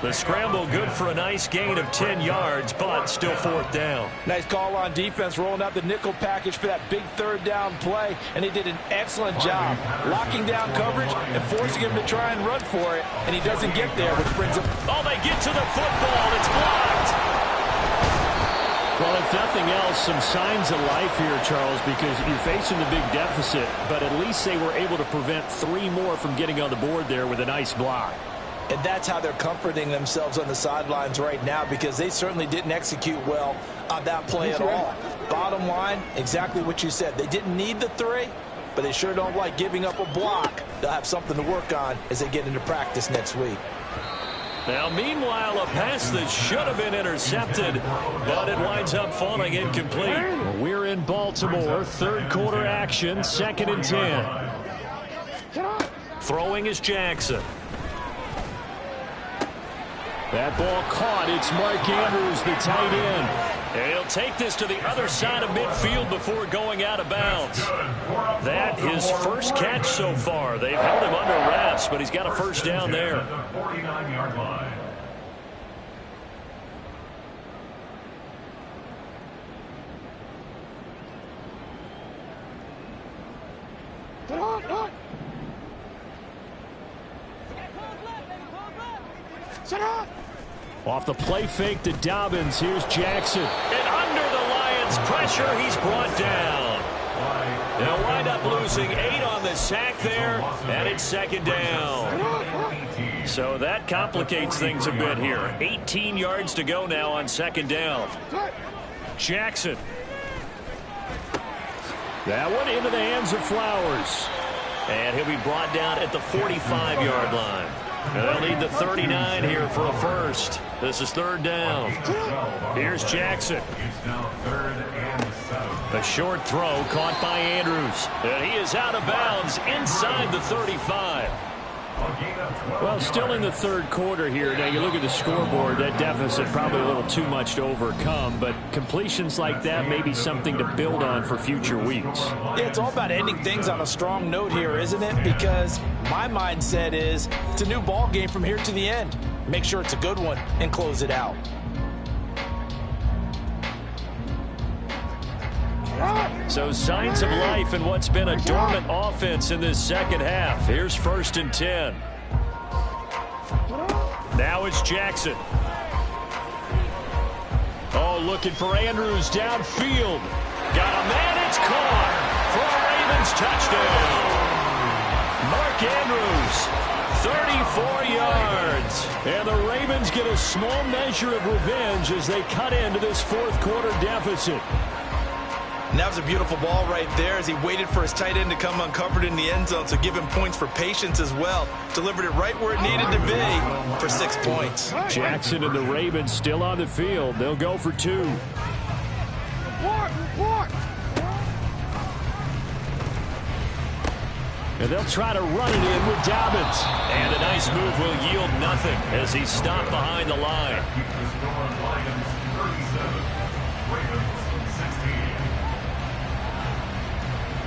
The scramble good for a nice gain of 10 yards, but still fourth down. Nice call on defense, rolling out the nickel package for that big third down play, and he did an excellent job locking down coverage and forcing him to try and run for it, and he doesn't get there, which brings him. Oh, they get to the football. It's blocked. Well, if nothing else, some signs of life here, Charles, because you're facing the big deficit, but at least they were able to prevent 3 more from getting on the board there with a nice block. And that's how they're comforting themselves on the sidelines right now, because they certainly didn't execute well on that play at all. Bottom line, exactly what you said. They didn't need the 3, but they sure don't like giving up a block. They'll have something to work on as they get into practice next week. Now, meanwhile, a pass that should have been intercepted, but it winds up falling incomplete. We're in Baltimore, third quarter action, 2nd and 10. Throwing is Jackson. That ball caught. It's Mark Andrews, the tight end. And he'll take this to the other side of midfield before going out of bounds. That his first catch so far. They've held him under wraps, but he's got a first down there. 49-yard line. Off the play fake to Dobbins. Here's Jackson. And under the Lions' pressure, he's brought down. They'll wind up losing 8 on the sack there, and it's second down. So that complicates things a bit here. 18 yards to go now on second down. Jackson. That one into the hands of Flowers. And he'll be brought down at the 45-yard line. And they'll need the 39 here for a first. This is third down. Here's Jackson. A short throw caught by Andrews. And he is out of bounds inside the 35. Well, still in the third quarter here. Now, you look at the scoreboard, that deficit probably a little too much to overcome, but completions like that may be something to build on for future weeks. Yeah, it's all about ending things on a strong note here, isn't it? Because my mindset is it's a new ball game from here to the end. Make sure it's a good one and close it out. So signs of life in what's been a dormant offense in this second half. Here's 1st and 10. Now it's Jackson. Oh, looking for Andrews downfield. Got a man, it's caught for a Ravens touchdown. Mark Andrews, 34 yards. And the Ravens get a small measure of revenge as they cut into this fourth quarter deficit. And that was a beautiful ball right there as he waited for his tight end to come uncovered in the end zone, so give him points for patience as well. Delivered it right where it needed to be for 6 points. Jackson and the Ravens still on the field. They'll go for 2. And they'll try to run it in with Dobbins. And a nice move will yield nothing as he's stopped behind the line.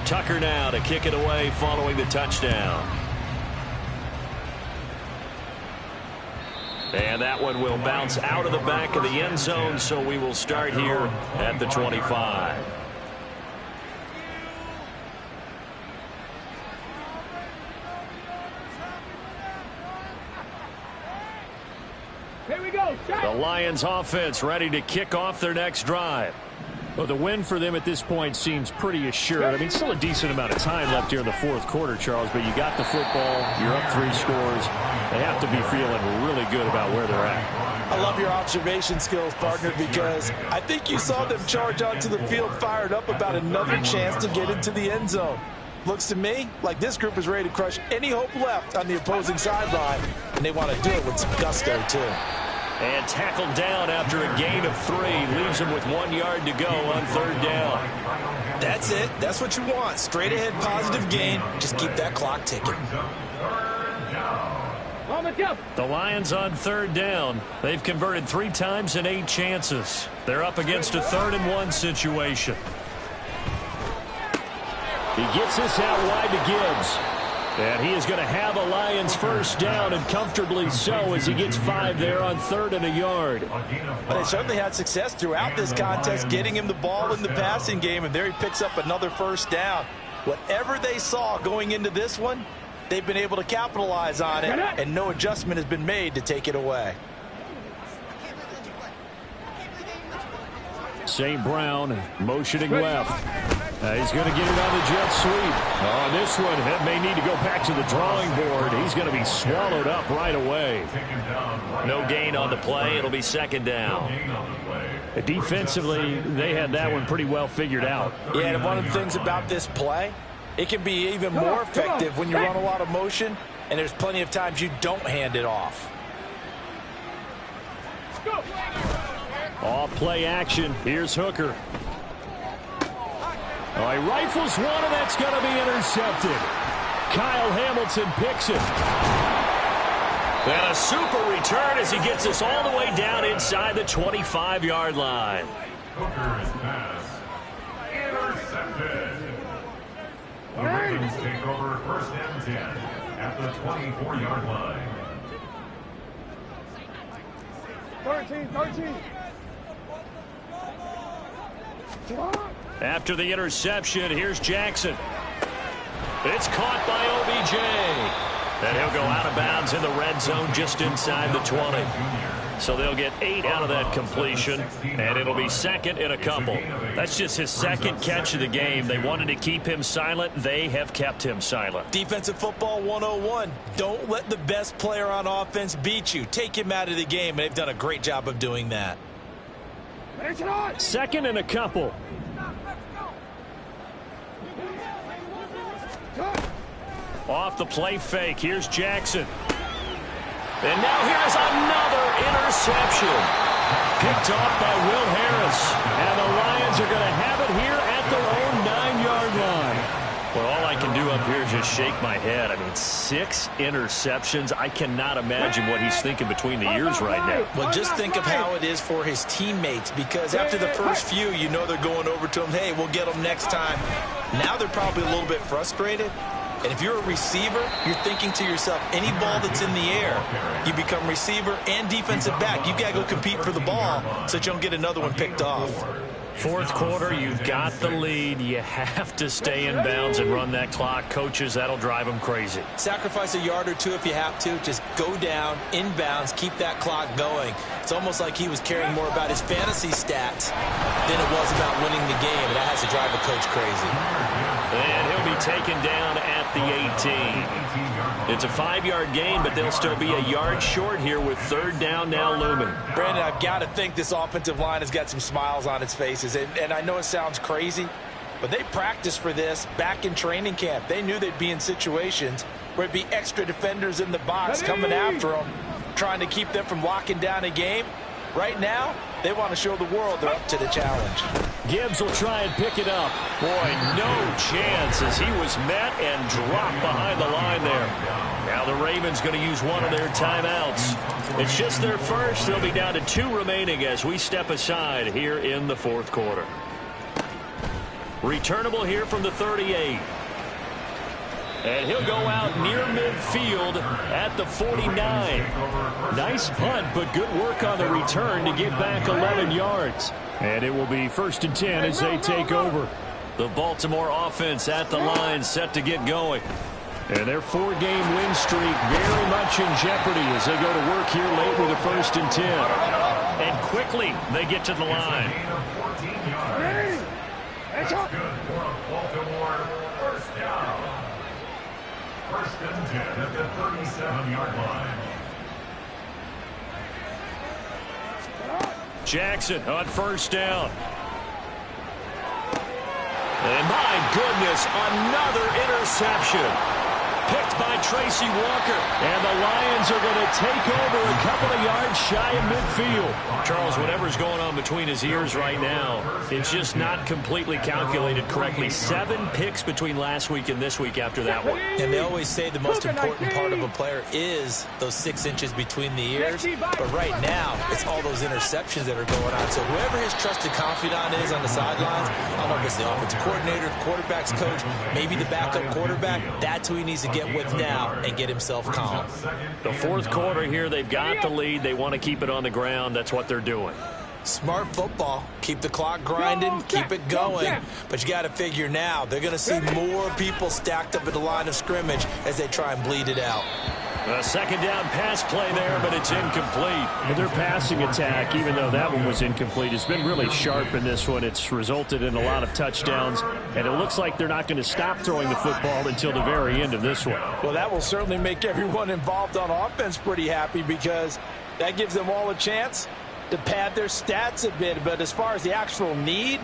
Tucker now to kick it away following the touchdown. And that one will bounce out of the back of the end zone, so we will start here at the 25. Here we go. The Lions offense ready to kick off their next drive. Well, the win for them at this point seems pretty assured. I mean, still a decent amount of time left here in the fourth quarter, Charles, but you got the football, you're up 3 scores. They have to be feeling really good about where they're at. I love your observation skills, partner, because I think you saw them charge onto the field fired up about another chance to get into the end zone. Looks to me like this group is ready to crush any hope left on the opposing sideline, and they want to do it with some gusto, too. And tackled down after a gain of 3. Leaves him with 1 yard to go on 3rd down. That's it. That's what you want. Straight ahead positive gain. Just keep that clock ticking. The Lions on 3rd down. They've converted 3 times in 8 chances. They're up against a 3rd and 1 situation. He gets this out wide to Gibbs. And he is going to have a Lions first down, and comfortably so, as he gets 5 there on 3rd and a yard. But they certainly had success throughout this contest, getting him the ball in the passing game, and there he picks up another first down. Whatever they saw going into this one, they've been able to capitalize on it, and no adjustment has been made to take it away. St. Brown motioning left. He's going to get it on the jet sweep. On this one, it may need to go back to the drawing board. He's going to be swallowed up right away. No gain on the play. It'll be 2nd down. Defensively, they had that one pretty well figured out. Yeah, and one of the things about this play, it can be even more effective when you run a lot of motion, and there's plenty of times you don't hand it off. Off play action. Here's Hooker. Oh, he rifles one, and that's going to be intercepted. Kyle Hamilton picks it. And a super return as he gets us all the way down inside the 25-yard line. Hooker's pass intercepted. The Ravens take over 1st and 10 at the 24-yard line. 13. After the interception, here's Jackson. It's caught by OBJ. And he'll go out of bounds in the red zone just inside the 20. So they'll get 8 out of that completion, and it'll be 2nd and a couple. That's just his 2nd catch of the game. They wanted to keep him silent. They have kept him silent. Defensive football 101. Don't let the best player on offense beat you. Take him out of the game, and they've done a great job of doing that. 2nd and a couple. Off the play fake, here's Jackson. And now here's another interception. Picked off by Will Harris. And the Lions are going to have it here at their own 9-yard line. Well, all I can do up here is just shake my head. I mean, 6 interceptions. I cannot imagine what he's thinking between the ears right now. Well, just think of how it is for his teammates, because after the first few, you know they're going over to him, hey, we'll get them next time. Now they're probably a little bit frustrated. And if you're a receiver, you're thinking to yourself, any ball that's in the air, you become receiver and defensive back. You've got to go compete for the ball so that you don't get another one picked off. 4th quarter, you've got the lead. You have to stay in bounds and run that clock. Coaches, that'll drive them crazy. Sacrifice a yard or 2 if you have to. Just go down, in bounds, keep that clock going. It's almost like he was caring more about his fantasy stats than it was about winning the game, and that has to drive a coach crazy. And he'll be taken down at the 18. It's a 5-yard gain, but they'll still be a yard short here with 3rd down now looming. Brandon, I've got to think this offensive line has got some smiles on its faces. And I know it sounds crazy, but they practiced for this back in training camp. They knew they'd be in situations where it'd be extra defenders in the box coming after them, trying to keep them from locking down a game. Right now, they want to show the world they're up to the challenge. Gibbs will try and pick it up. Boy, no chance as he was met and dropped behind the line there. Now the Ravens going to use one of their timeouts. It's just their first. They'll be down to 2 remaining as we step aside here in the 4th quarter. Returnable here from the 38. And he'll go out near midfield at the 49. Nice punt, but good work on the return to get back 11 yards. And it will be 1st and 10 as they take over. The Baltimore offense at the line, set to get going. And their 4-game win streak very much in jeopardy as they go to work here late with a 1st and 10. And quickly they get to the line. That's good for Baltimore. First down. 1st and 10 at the 37-yard line. Jackson on first down. And my goodness, another interception. Picked by Tracy Walker. And the Lions are going to take over a couple of yards shy of midfield. Charles, whatever's going on between his ears right now, it's just not completely calculated correctly. 7 picks between last week and this week after that one. And they always say the most important part of a player is those 6 inches between the ears. But right now, it's all those interceptions that are going on. So whoever his trusted confidant is on the sidelines, I don't know if it's the offensive coordinator, the quarterback's coach, maybe the backup quarterback, that's who he needs to get with now and get himself calm. The fourth quarter here, they've got the lead. They want to keep it on the ground. That's what they're doing. Smart football. Keep the clock grinding, keep it going. But you got to figure now, they're going to see more people stacked up at the line of scrimmage as they try and bleed it out. A second down pass play there, but it's incomplete. And their passing attack, even though that one was incomplete, has been really sharp in this one. It's resulted in a lot of touchdowns, and it looks like they're not going to stop throwing the football until the very end of this one. Well, that will certainly make everyone involved on offense pretty happy because that gives them all a chance to pad their stats a bit. But as far as the actual need,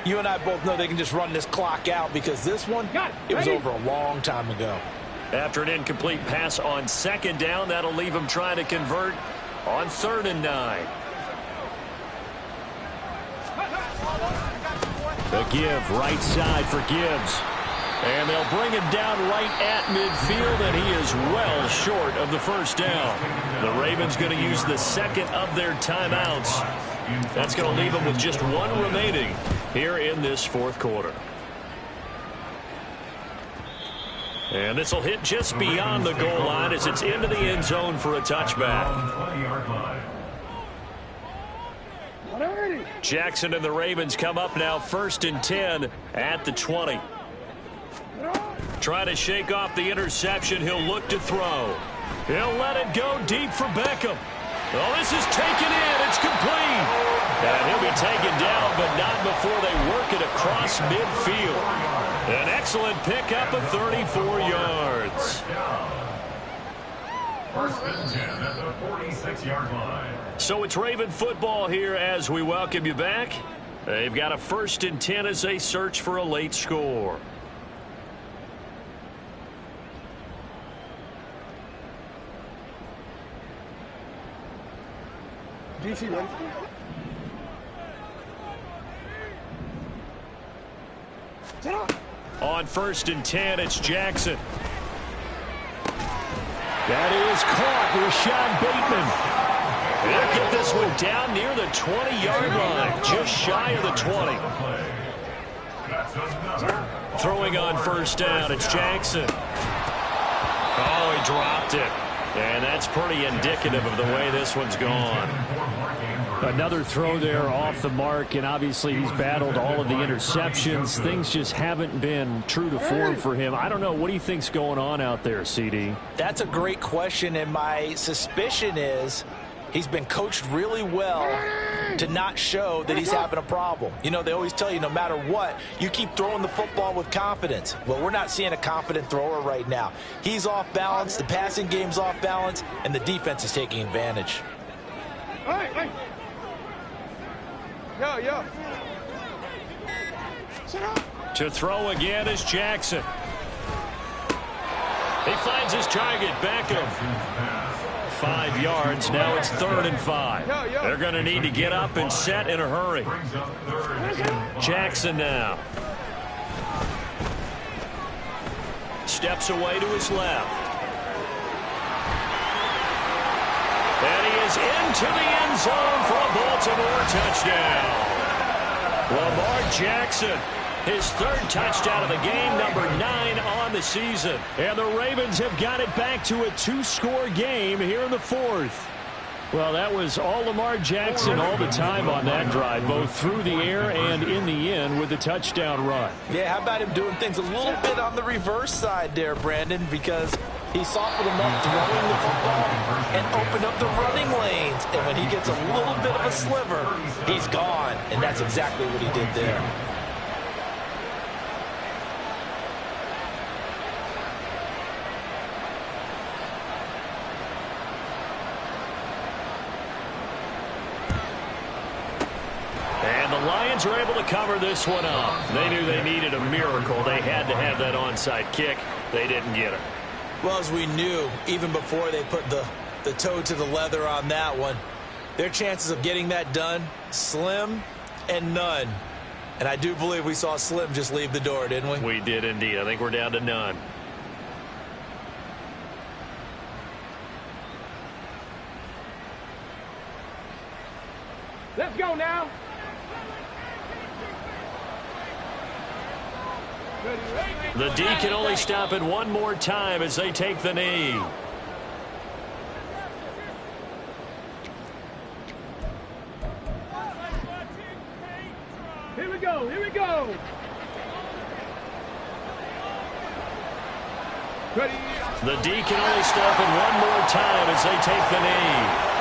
you and I both know they can just run this clock out because this one, it was over a long time ago. After an incomplete pass on second down, that'll leave them trying to convert on 3rd and 9. The give right side for Gibbs. And they'll bring him down right at midfield, and he is well short of the first down. The Ravens going to use the second of their timeouts. That's going to leave them with just 1 remaining here in this fourth quarter. And this will hit just beyond the goal line as it's into the end zone for a touchback. Jackson and the Ravens come up now 1st and 10 at the 20. Trying to shake off the interception. He'll look to throw. He'll let it go deep for Beckham. Oh, this is taken in. It's complete. And he'll be taken down, but not before they work it across midfield. An excellent pickup of 34 yards. 1st and 10 at the 46-yard line. So it's Raven football here as we welcome you back. They've got a 1st and 10 as they search for a late score. DC ready? On 1st and 10, it's Jackson. That is caught. Rashad Bateman. They'll get this one down near the 20-yard line, just shy of the 20. Throwing on 1st down, it's Jackson. Oh, he dropped it. And that's pretty indicative of the way this one's gone. Another throw there off the mark, and obviously he's battled all of the interceptions. Things just haven't been true to form for him. I don't know. What do you think's going on out there, CD? That's a great question, and my suspicion is he's been coached really well to not show that he's having a problem. You know, they always tell you no matter what, you keep throwing the football with confidence. Well, we're not seeing a confident thrower right now. He's off balance, the passing game's off balance, and the defense is taking advantage. Hey. Yo. To throw again is Jackson. He finds his target, Beckham. 5 yards. Now it's 3rd and 5. They're going to need to get up and set in a hurry. Jackson now. Steps away to his left. And he is into the end zone for a Baltimore touchdown. Lamar Jackson, his 3rd touchdown of the game, number 9 on the season. And the Ravens have got it back to a 2-score game here in the 4th. Well, that was all Lamar Jackson all the time on that drive, both through the air and in the end with a touchdown run. Yeah, how about him doing things a little bit on the reverse side there, Brandon, because he softened him up throwing the football and opened up the running lanes. And when he gets a little bit of a sliver, he's gone. And that's exactly what he did there. Lions are able to cover this one up. They knew they needed a miracle. They had to have that onside kick. They didn't get it. Well, as we knew, even before they put the toe to the leather on that one, their chances of getting that done, slim and none. And I do believe we saw Slim just leave the door, didn't we? We did indeed. I think we're down to none. Let's go now. The D can only stop it one more time as they take the knee. Here we go. Here we go. Ready. The D can only stop it one more time as they take the knee.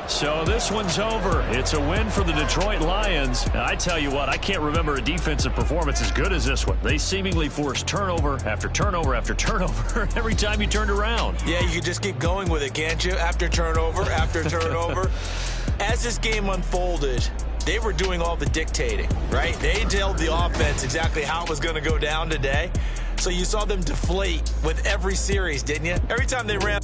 So this one's over. It's a win for the Detroit Lions. And I tell you what, I can't remember a defensive performance as good as this one. They seemingly forced turnover after turnover after turnover every time you turned around. Yeah, you could just keep going with it, can't you? After turnover, after turnover. As this game unfolded, they were doing all the dictating, right? They told the offense exactly how it was going to go down today. So you saw them deflate with every series, didn't you? Every time they ran.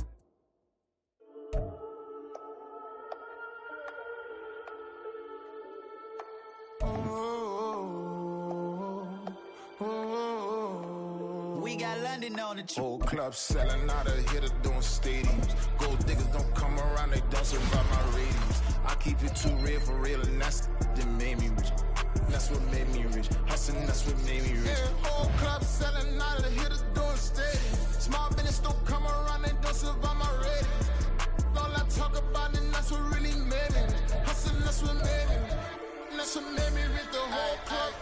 We got London on the Whole club selling out of hitter doing stadiums. Gold diggers don't come around, they don't survive my ratings. I keep it too real for real, and that's that made me rich. That's what made me rich. Hustling, that's what made me rich. Yeah, whole club selling out of hitters doing stadiums. Small business don't come around, they don't survive my ratings. All I talk about, and that's what really made me rich. Hustling, that's what made me rich. That's what made me rich. The whole club